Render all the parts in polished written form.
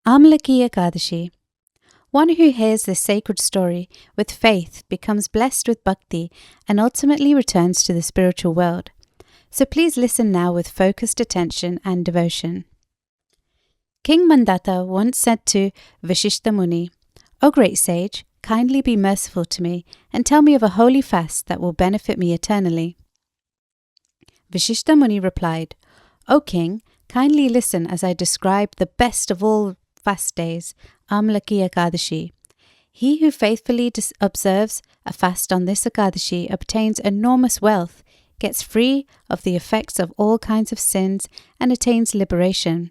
Amalaki Ekadashi. One who hears this sacred story with faith becomes blessed with bhakti and ultimately returns to the spiritual world. So please listen now with focused attention and devotion. King Mandata once said to Vishishta Muni, "O great sage, kindly be merciful to me and tell me of a holy fast that will benefit me eternally." Vishishta Muni replied, "O king, kindly listen as I describe the best of all fast days, Amalaki Ekadashi. He who faithfully observes a fast on this Ekadashi obtains enormous wealth, gets free of the effects of all kinds of sins, and attains liberation.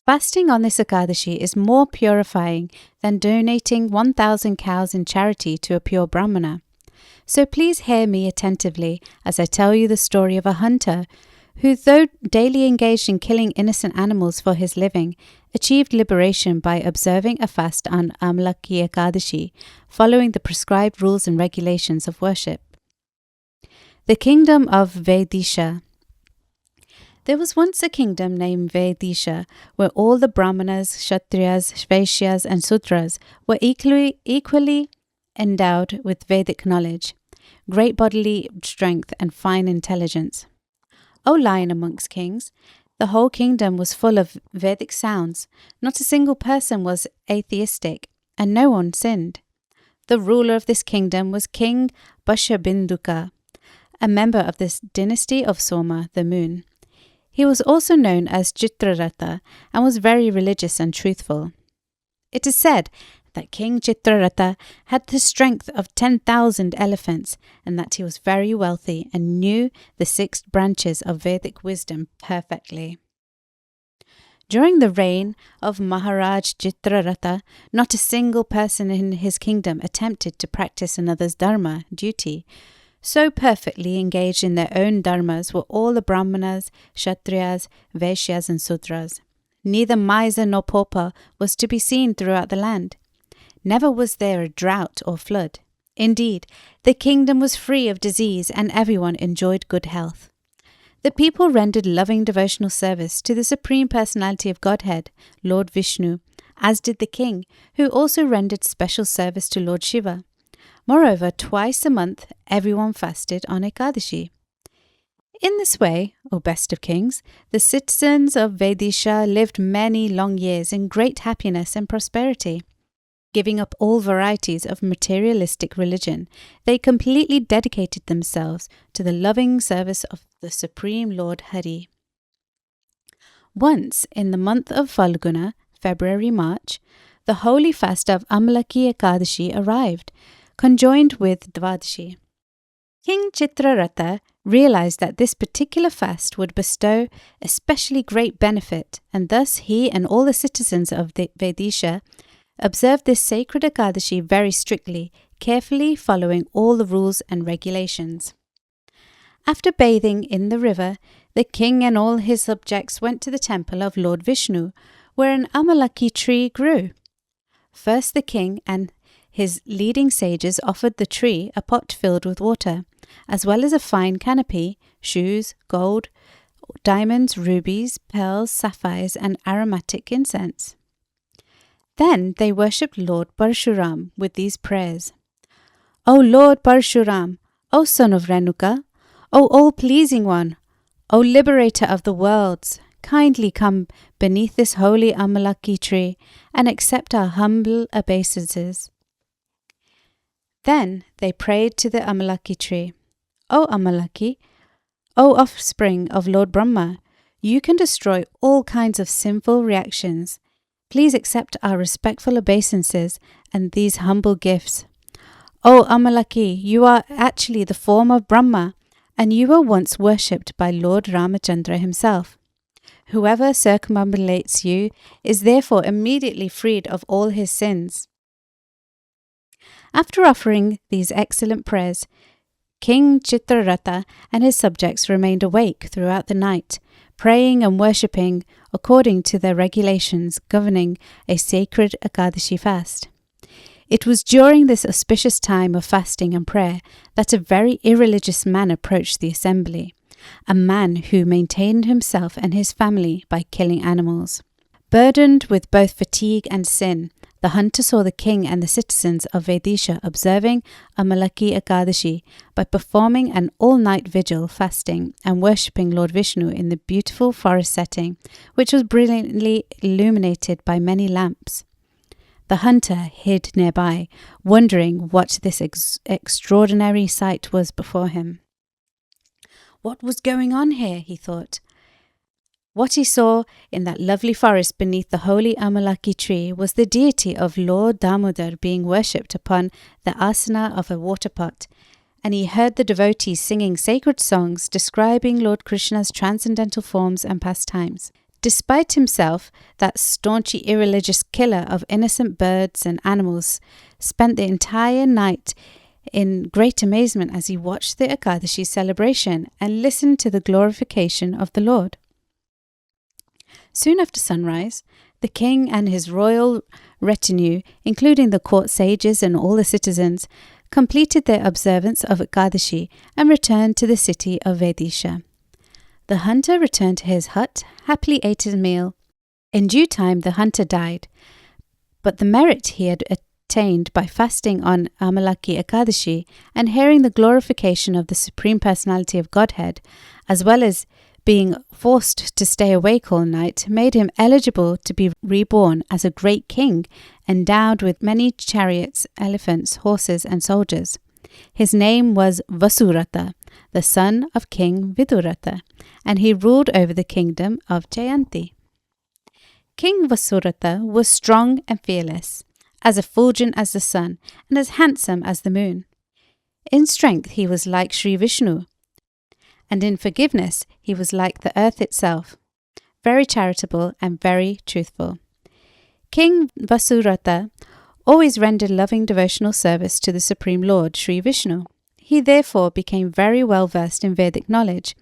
Fasting on this Ekadashi is more purifying than donating 1,000 cows in charity to a pure Brahmana. So please hear me attentively as I tell you the story of a hunter who, though daily engaged in killing innocent animals for his living, achieved liberation by observing a fast on Amalaki Ekadashi, following the prescribed rules and regulations of worship. The Kingdom of Vidisha. There was once a kingdom named Vidisha, where all the Brahmanas, Kshatriyas, Vaishyas and Sudras were equally endowed with Vedic knowledge, great bodily strength and fine intelligence. O lion amongst kings, the whole kingdom was full of Vedic sounds. Not a single person was atheistic, and no one sinned. The ruler of this kingdom was King Bashabinduka, a member of this dynasty of Soma, the moon. He was also known as Chitrarata and was very religious and truthful. It is said that King Chitrarata had the strength of 10,000 elephants and that he was very wealthy and knew the 6 branches of Vedic wisdom perfectly. During the reign of Maharaj Chitrarata, not a single person in his kingdom attempted to practice another's dharma, duty. So perfectly engaged in their own dharmas were all the Brahmanas, Kshatriyas, Vaishyas and Sudras. Neither miser nor pauper was to be seen throughout the land. Never was there a drought or flood. Indeed, the kingdom was free of disease and everyone enjoyed good health. The people rendered loving devotional service to the Supreme Personality of Godhead, Lord Vishnu, as did the king, who also rendered special service to Lord Shiva. Moreover, twice a month, everyone fasted on Ekadashi. In this way, O best of kings, the citizens of Vidisha lived many long years in great happiness and prosperity. Giving up all varieties of materialistic religion, they completely dedicated themselves to the loving service of the Supreme Lord Hari. Once, in the month of Falguna, February-March, the holy fast of Amalaki Ekadashi arrived, conjoined with Dvadashi. King Chitrarata realized that this particular fast would bestow especially great benefit, and thus he and all the citizens of the Vidisha observed this sacred Ekadashi very strictly, carefully following all the rules and regulations. After bathing in the river, the king and all his subjects went to the temple of Lord Vishnu, where an Amalaki tree grew. First the king and his leading sages offered the tree a pot filled with water, as well as a fine canopy, shoes, gold, diamonds, rubies, pearls, sapphires, and aromatic incense. Then they worshipped Lord Parshuram with these prayers. O Lord Parshuram, O son of Renuka, O all-pleasing one, O liberator of the worlds, kindly come beneath this holy Amalaki tree and accept our humble obeisances. Then they prayed to the Amalaki tree. O Amalaki, O offspring of Lord Brahma, you can destroy all kinds of sinful reactions. Please accept our respectful obeisances and these humble gifts. O Amalaki, you are actually the form of Brahma, and you were once worshipped by Lord Ramachandra himself. Whoever circumambulates you is therefore immediately freed of all his sins. After offering these excellent prayers, King Chitrarata and his subjects remained awake throughout the night, praying and worshipping according to the regulations governing a sacred Ekadashi fast. It was during this auspicious time of fasting and prayer that a very irreligious man approached the assembly, a man who maintained himself and his family by killing animals. Burdened with both fatigue and sin, the hunter saw the king and the citizens of Vidisha observing Amalaki Ekadashi by performing an all-night vigil, fasting, and worshipping Lord Vishnu in the beautiful forest setting, which was brilliantly illuminated by many lamps. The hunter hid nearby, wondering what this extraordinary sight was before him. What was going on here, he thought. What he saw in that lovely forest beneath the holy Amalaki tree was the deity of Lord Damodar being worshipped upon the asana of a water pot, and he heard the devotees singing sacred songs describing Lord Krishna's transcendental forms and pastimes. Despite himself, that staunchy irreligious killer of innocent birds and animals spent the entire night in great amazement as he watched the Ekadashi celebration and listened to the glorification of the Lord. Soon after sunrise, the king and his royal retinue, including the court sages and all the citizens, completed their observance of Ekadashi and returned to the city of Vidisha. The hunter returned to his hut, happily ate his meal. In due time the hunter died, but the merit he had attained by fasting on Amalaki Ekadashi and hearing the glorification of the Supreme Personality of Godhead, as well as being forced to stay awake all night, made him eligible to be reborn as a great king, endowed with many chariots, elephants, horses, and soldiers. His name was Vasurata, the son of King Vidurata, and he ruled over the kingdom of Jayanti. King Vasurata was strong and fearless, as effulgent as the sun, and as handsome as the moon. In strength he was like Sri Vishnu, and in forgiveness he was like the earth itself, very charitable and very truthful. King Vasurata always rendered loving devotional service to the Supreme Lord, Sri Vishnu. He therefore became very well versed in Vedic knowledge.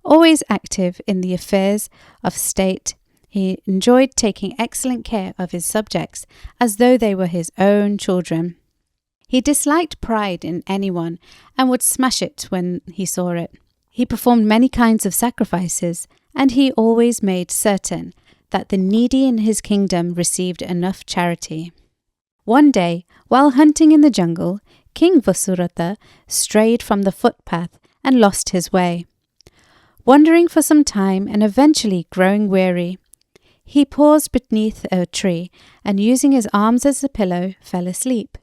Always active in the affairs of state, he enjoyed taking excellent care of his subjects as though they were his own children. He disliked pride in anyone and would smash it when he saw it. He performed many kinds of sacrifices, and he always made certain that the needy in his kingdom received enough charity. One day, while hunting in the jungle, King Vasurata strayed from the footpath and lost his way. Wandering for some time and eventually growing weary, he paused beneath a tree and, using his arms as a pillow, fell asleep.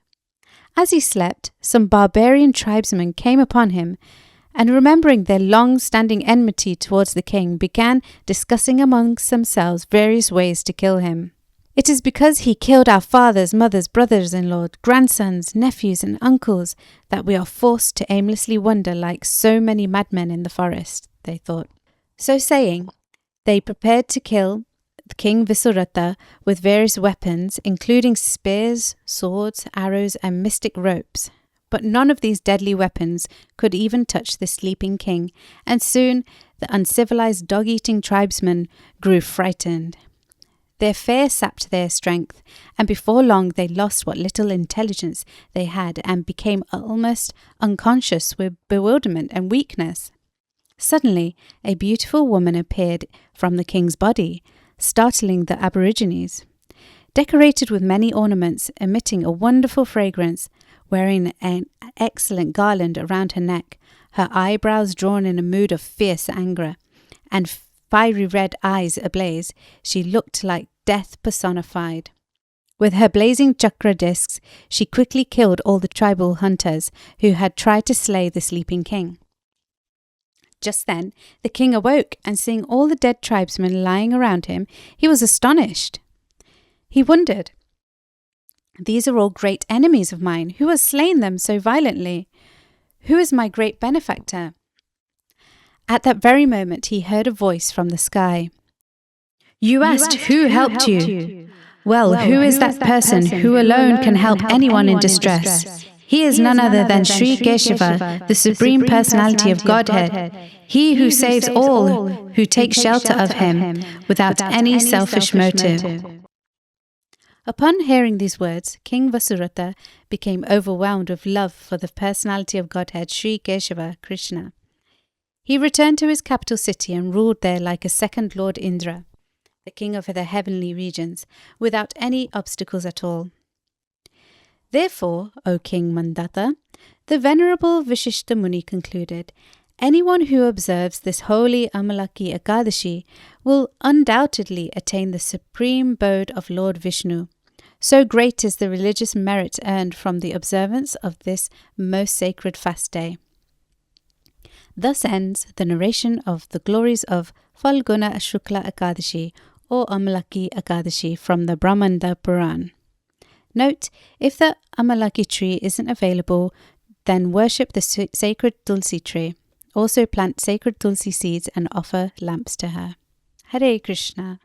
As he slept, some barbarian tribesmen came upon him, and remembering their long-standing enmity towards the king, began discussing amongst themselves various ways to kill him. "It is because he killed our fathers, mothers, brothers-in-law, grandsons, nephews, and uncles that we are forced to aimlessly wander like so many madmen in the forest," they thought. So saying, they prepared to kill King Vasurata with various weapons, including spears, swords, arrows, and mystic ropes. But none of these deadly weapons could even touch the sleeping king, and soon the uncivilized dog-eating tribesmen grew frightened. Their fear sapped their strength, and before long they lost what little intelligence they had and became almost unconscious with bewilderment and weakness. Suddenly, a beautiful woman appeared from the king's body, startling the aborigines. Decorated with many ornaments, emitting a wonderful fragrance, wearing an excellent garland around her neck, her eyebrows drawn in a mood of fierce anger, and fiery red eyes ablaze, she looked like death personified. With her blazing chakra discs, she quickly killed all the tribal hunters who had tried to slay the sleeping king. Just then, the king awoke, and seeing all the dead tribesmen lying around him, he was astonished. He wondered, "These are all great enemies of mine. Who has slain them so violently? Who is my great benefactor?" At that very moment he heard a voice from the sky. "You asked who helped you. Well, who is that person who alone can help anyone in distress? He is none other than Sri Keshava, the Supreme Personality of Godhead, he who saves all who take shelter of him without any selfish motive." Upon hearing these words, King Vasurata became overwhelmed with love for the personality of Godhead, Sri Keshava, Krishna. He returned to his capital city and ruled there like a second Lord Indra. the king of the heavenly regions, without any obstacles at all. Therefore, O King Mandata, the Venerable Vishishta Muni concluded, anyone who observes this holy Amalaki Ekadashi will undoubtedly attain the supreme abode of Lord Vishnu. So great is the religious merit earned from the observance of this most sacred fast day. Thus ends the narration of the glories of Falguna Shukla Ekadashi or Amalaki Ekadashi from the Brahmanda Puran. Note, if the Amalaki tree isn't available, then worship the sacred Tulsi tree. Also plant sacred Tulsi seeds and offer lamps to her. Hare Krishna.